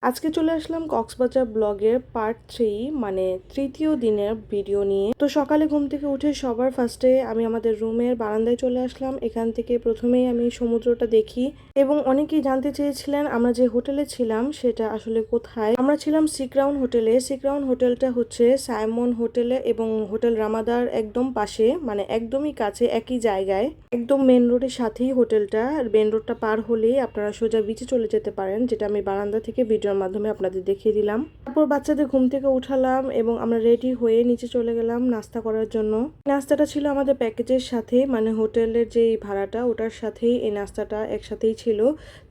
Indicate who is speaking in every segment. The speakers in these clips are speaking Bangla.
Speaker 1: আজকে চলে আসলাম কক্সবাজার ব্লগের পার্ট 3 মানে তৃতীয় দিনের ভিডিও নিয়ে। তো সকালে ঘুম থেকে উঠে সবার ফার্স্টে আমি আমাদের রুমের বারান্দায় চলে আসলাম। এখান থেকে প্রথমেই আমি সমুদ্রটা দেখি এবং অনেকেই জানতে চেয়েছিলেন আমরা যে হোটেলে ছিলাম সেটা আসলে কোথায়। আমরা ছিলাম সি ক্রাউন হোটেলে। সি ক্রাউন হোটেলটা হচ্ছে সাইমন হোটেলে এবং হোটেল রামাদার একদম পাশে, মানে একদমই কাছে, একই জায়গায়, একদম মেন রোডের সাথেই হোটেলটা। মেন রোডটা পার হলেই আপনারা সোজা বিচে চলে যেতে পারেন, যেটা আমি বারান্দা থেকে ভিডিওর মাধ্যমে আপনাদের দেখিয়ে দিলাম। তারপর বাচ্চাদের ঘুম থেকে উঠালাম এবং আমরা রেডি হয়ে নিচে চলে গেলাম নাস্তা করার জন্য। নাস্তাটা ছিল আমাদের প্যাকেজের সাথে, মানে হোটেলের যে ভাড়াটা ওটার সাথেই এই নাস্তাটা একসাথেই ছিল।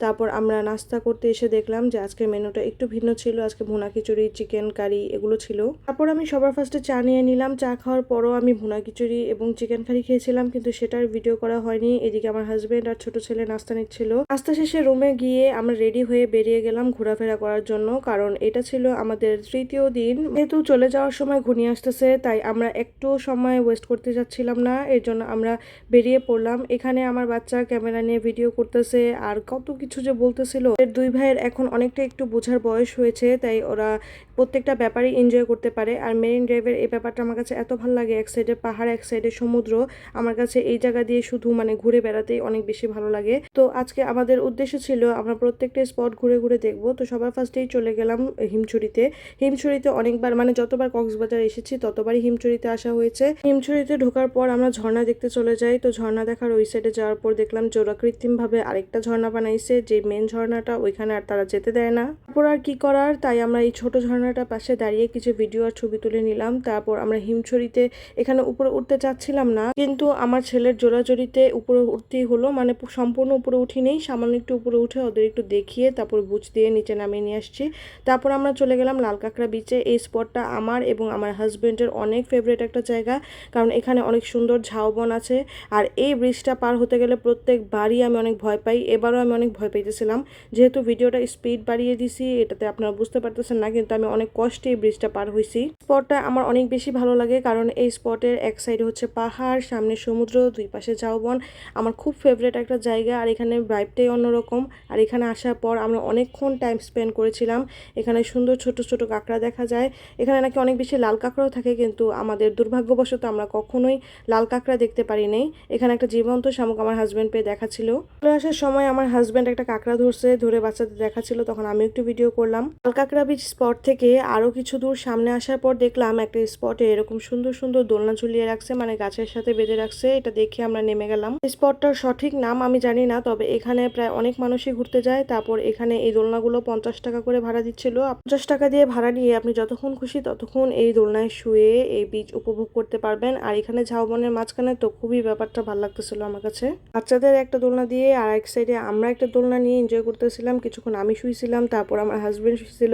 Speaker 1: তারপর আমরা নাস্তা করতে এসে দেখলাম যে আজকের মেনুটা একটু ভিন্ন ছিল। আজকে ভুনা খিচুড়ি, চিকেন কারি এগুলো ছিল। তারপর আমি সবার ফার্স্টে চা নিয়ে নিলাম। চা খাওয়ার পরও আমি ভুনা খিচুড়ি এবং চিকেন কারি খেয়েছিলাম, কিন্তু সেটার ভিডিও করা হয়নি। এদিকে আমার হাজবেন্ড আর ছোট ছেলে নাস্তা নিচ্ছিল। নাস্তা শেষে রুমে গিয়ে আমরা রেডি হয়ে বেরিয়ে গেলাম ঘোরাফেরা করার জন্য, কারণ এটা ছিল আমাদের তৃতীয় দিন। যেহেতু চলে যাওয়ার সময় ঘনিয়ে আসতেছে, তাই আমরা একটু সময় ওয়েস্ট করতে যাচ্ছিলাম না, এর জন্য আমরা বেরিয়ে পড়লাম। এখানে আমার বাচ্চা ক্যামেরা নিয়ে ভিডিও করতেছে আর কত কিছু যে বলতেছিল। এর দুই ভাইয়ের এখন অনেকটা একটু বোঝার বয়স হয়েছে, তাই ওরা প্রত্যেকটা ব্যাপারে এনজয় করতে পারে। আর মেরিন ড্রাইভের এই ব্যাপারটা আমার কাছে এত ভালো লাগে, এক সাইডে পাহাড় এক সাইডে সমুদ্র। আমার কাছে এই জায়গা দিয়ে শুধু মানে ঘুরে বেড়াতেই অনেক বেশি ভালো লাগে। তো আজকে আমাদের উদ্দেশ্য ছিল আমরা প্রত্যেকটা স্পট ঘুরে ঘুরে দেখবো। তো সবার ফার্স্টেই চলে গেলাম হিমছড়িতে। হিমছড়িতে অনেকবার, মানে যতবার কক্সবাজার এসেছি ততবারই হিমছড়িতে আসা হয়েছে। হিমছড়িতে ঢোকার পর আমরা ঝর্ণা দেখতে চলে যাই। তো ঝর্ণা দেখার ওই সাইডে যাওয়ার পর দেখলাম যে ওরা কৃত্রিমভাবে আরেকটা ঝর্ণা বানাইছে, যে মেন ঝর্ণাটা ওইখানে আর তারা যেতে দেয় না। তারপর আর কি করার, তাই আমরা এই ছোট ঝর্ণাটার পাশে দাঁড়িয়ে কিছু ভিডিও আর ছবি তুলে নিলাম। তারপর আমরা হিমছড়িতে এখানে উপরে উঠতে চাচ্ছিলাম না, কিন্তু আমার ছেলের জোরাজোরিতে উপরে উঠতেই হলো। মানে সম্পূর্ণ উপরে উঠি নেই, সামান্য একটু উপরে উঠে ওদের একটু দেখিয়ে তারপর বুঝ দিয়ে নিচে নামিয়ে নিয়ে আসছি। তারপর আমরা চলে গেলাম লাল কাঁকড়া বিচে। এই স্পটটা আমার এবং আমার হাজবেন্ডের অনেক ফেভারিট একটা জায়গা, কারণ এখানে অনেক সুন্দর ঝাউবন আছে। আর এই ব্রিজটা পার হতে গেলে প্রত্যেকবারই আমি অনেক ভয় পাই। এবারও আমি অনেক ভয় পাইতেছিলাম, যেহেতু ভিডিওটা স্পিড বাড়িয়ে দিছি এটাতে আপনারা বুঝতে পারতেছেন না, কিন্তু আমি অনেক কষ্টে এই ব্রিজটা পার হয়েছি। স্পটটা আমার অনেক বেশি ভালো লাগে, কারণ এই স্পটের এক সাইডে হচ্ছে পাহাড়, সামনে সমুদ্র, দুই পাশে ঝাউবন। আমার খুব ফেভারিট একটা জায়গা, আর এখানে ভাইবটাই অন্যরকম। আর এখানে আসার পর আমরা অনেকক্ষণ টাইম স্পেন্ড করেছিলাম। এখানে সুন্দর ছোট ছোট কাঁকড়া দেখা যায়। এখানে নাকি অনেক বেশি লাল কাঁকড়াও থাকে, কিন্তু আমাদের দুর্ভাগ্যবশত আমরা কখনোই লাল কাঁকড়া দেখতে পারি নাই। এখানে একটা জীবন্ত শামুক আমার হাজবেন্ড পেয়ে দেখাচ্ছিল। চলে আসার সময় আমার হাজবেন্ড একটা কাঁকড়া ধরছে, ধরে বাচ্চাদের দেখাচ্ছিল, তখন আমি একটু ভিডিও করলাম। লাল কাঁকড়া বিচ স্পট থেকে আরো কিছু দূর সামনে আসার পর দেখলাম একটা স্পটে এরকম সুন্দর সুন্দর দোলনা ঝুলিয়ে রাখছে, মানে গাছের সাথে বেঁধে রাখছে। এটা দেখে আমরা নেমে গেলাম। স্পটটার সঠিক নাম আমি জানি না, তবে এখানে প্রায় অনেক মানুষই ঘুরতে যায়। তারপর এখানে এই দোলনাগুলো 50 টাকা করে ভাড়া দিচ্ছিল। 50 টাকা দিয়ে ভাড়া নিয়ে আপনি যতক্ষণ খুশি ততক্ষণ এই দোলনায় শুয়ে এই বিচ উপভোগ করতে পারবেন। আর এখানে ঝাউবনের মাঝখানে তো খুবই ব্যাপারটা ভালো লাগতেছিল আমার কাছে। বাচ্চাদের একটা দোলনা দিয়ে আর এক সাইডে আমরা একটা দোলনা নিয়ে এনজয় করতেছিলাম। কিছুক্ষণ আমি শুয়েছিলাম, তারপর আমার হাজবেন্ড শুয়েছিল।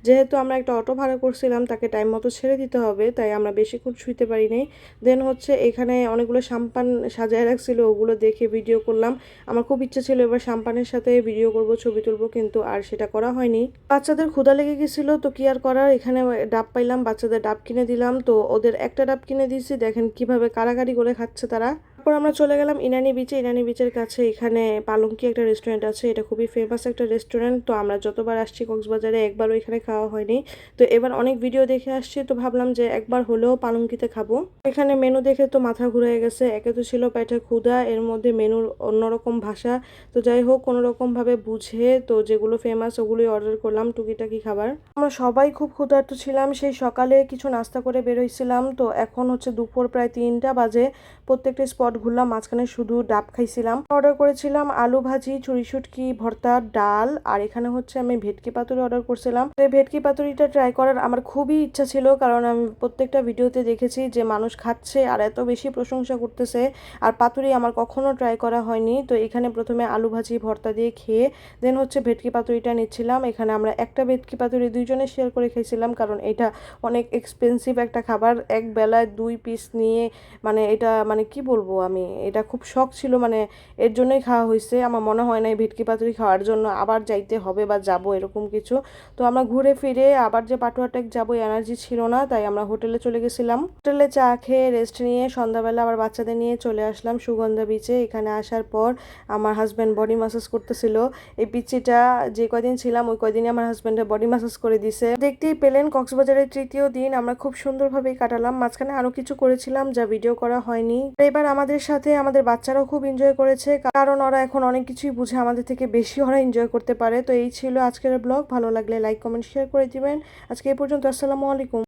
Speaker 1: যেহেতু আমরা একটা অটো ভাড়া করছিলাম, তাকে টাইম মতো ছেড়ে দিতে হবে, তাই আমরা বেশিক্ষণ শুইতে পারি নাই। দেন হচ্ছে এখানে অনেকগুলো সাম্পান সাজায় রাখছিল, ওগুলো দেখে ভিডিও করলাম। আমার খুব ইচ্ছে ছিল এবার সাম্পানের সাথে ভিডিও করব, ছবি তুলবো, কিন্তু আর সেটা করা হয়নি। বাচ্চাদের ক্ষুধা লেগে গেছিল, তো কি আর করার, এখানে ডাব পাইলাম, বাচ্চাদের ডাব কিনে দিলাম। তো ওদের একটা ডাব কিনে দিয়েছি, দেখেন কিভাবে কাড়াকাড়ি করে খাচ্ছে তারা। তারপর আমরা চলে গেলাম ইনানি বিচে। ইনানি বিচের কাছে এখানে পালঙ্কি একটা রেস্টুরেন্ট আছে, এটা খুবই ফেমাস একটা রেস্টুরেন্ট। তো আমরা যতবার আসছি কক্সবাজারে একবারও এখানে খাওয়া হয়নি, তো এবার অনেক ভিডিও দেখে আসছি, তো ভাবলাম যে একবার হলেও পালঙ্কিতে খাবো। এখানে মেনু দেখে তো মাথা ঘুরে গেছে। একে তো ছিল পেটে ক্ষুধা, এর মধ্যে মেনুর অন্যরকম ভাষা। তো যাই হোক, কোনো রকম ভাবে বুঝে তো যেগুলো ফেমাস ওগুলোই অর্ডার করলাম, টুকিটাকি খাবার। আমরা সবাই খুব ক্ষুধার্ত ছিলাম, সেই সকালে কিছু নাস্তা করে বের হইছিলাম। তো এখন হচ্ছে দুপুর প্রায় 3টা বাজে। প্রত্যেকটা স্পট ঘুরলাম, মাঝখানে শুধু ডাব খাইছিলাম। অর্ডার করেছিলাম আলু ভাজি, চুরি শুটকি ভর্তা, ডাল, আর এখানে হচ্ছে আমি ভেটকি পাতুরি অর্ডার করছিলাম। এই ভেটকি পাতুরিটা ট্রাই করার আমার খুবই ইচ্ছা ছিল, কারণ আমি প্রত্যেকটা ভিডিওতে দেখেছি যে মানুষ খাচ্ছে আর এত বেশি প্রশংসা করতেছে। আর পাতুরি আমার কখনো ট্রাই করা হয়নি। তো এখানে প্রথমে আলু ভাজি ভর্তা দিয়ে খেয়ে দেন হচ্ছে ভেটকি পাতুরিটা নিচ্ছিলাম। এখানে আমরা একটা ভেটকি পাতুরি দুইজনে শেয়ার করে খেয়েছিলাম, কারণ এটা অনেক এক্সপেন্সিভ একটা খাবার। এক বেলায় 2 পিস নিয়ে, মানে এটা মানে কি বলবো আমি, এটা খুব শখ ছিল, মানে এর জন্যই খাওয়া হয়েছে। আমার মনে হয় না এই ভেটকি পাতুরি খাওয়ার জন্য আবার যাইতে হবে বা যাব এরকম কিছু। তো আমরা ঘুরে ফিরে আবার যে পাটুয়াটেক যাবো এনার্জি ছিল না, তাই আমরা হোটেলে চলে গেছিলাম। হোটেলে চা খেয়ে রেস্ট নিয়ে সন্ধ্যাবেলা আবার বাচ্চাদের নিয়ে চলে আসলাম সুগন্ধা বিচে। এখানে আসার পর আমার হাজব্যান্ড বডি ম্যাসাজ করতেছিল। এই পিচিটা যে কয়দিন ছিলাম ওই কয়দিনই আমার হাজব্যান্ডের বডি ম্যাসাজ করে দিছে। দেখতেই পেলেন কক্সবাজারের তৃতীয় দিন আমরা খুব সুন্দরভাবেই কাটালাম। মাঝখানে আরো কিছু করেছিলাম যা ভিডিও করা হয়নি। এবার আমাদের সাথে আমাদের বাচ্চারাও খুব এনজয় করেছে, কারণ ওরা এখন অনেক কিছুই বুঝে, আমাদের থেকে বেশি ওরা এনজয় করতে পারে। তো এই ছিল আজকের ব্লগ। ভালো লাগলে লাইক কমেন্ট শেয়ার করে দিবেন। আজকে এই পর্যন্ত। আসসালামু আলাইকুম।